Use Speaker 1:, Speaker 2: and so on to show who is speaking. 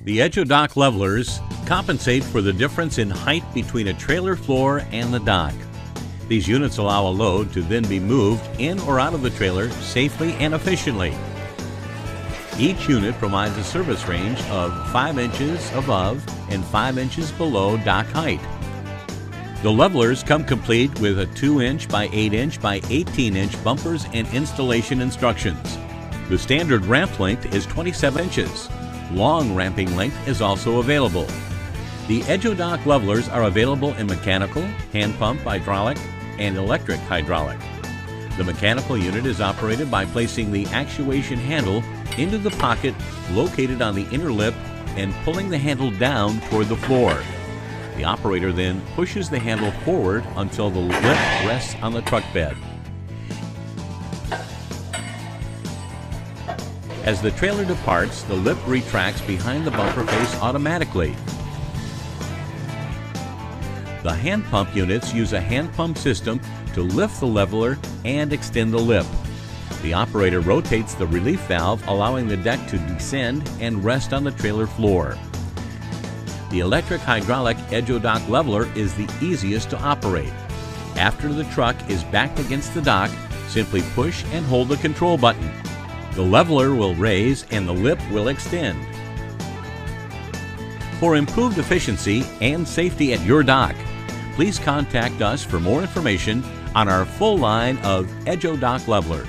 Speaker 1: The Edge-O-Dock levelers compensate for the difference in height between a trailer floor and the dock. These units allow a load to then be moved in or out of the trailer safely and efficiently. Each unit provides a service range of 5 inches above and 5 inches below dock height. The levelers come complete with a 2-inch by 8-inch by 18-inch bumpers and installation instructions. The standard ramp length is 27 inches. Long ramping length is also available. The Edge-O-Dock levelers are available in mechanical, hand pump, hydraulic, and electric hydraulic. The mechanical unit is operated by placing the actuation handle into the pocket located on the inner lip and pulling the handle down toward the floor. The operator then pushes the handle forward until the lip rests on the truck bed. As the trailer departs, the lip retracts behind the bumper face automatically. The hand pump units use a hand pump system to lift the leveler and extend the lip. The operator rotates the relief valve, allowing the deck to descend and rest on the trailer floor. The electric hydraulic Edge-O-Dock leveler is the easiest to operate. After the truck is backed against the dock, simply push and hold the control button. The leveler will raise and the lip will extend. For improved efficiency and safety at your dock, please contact us for more information on our full line of Edge-O-Dock levelers.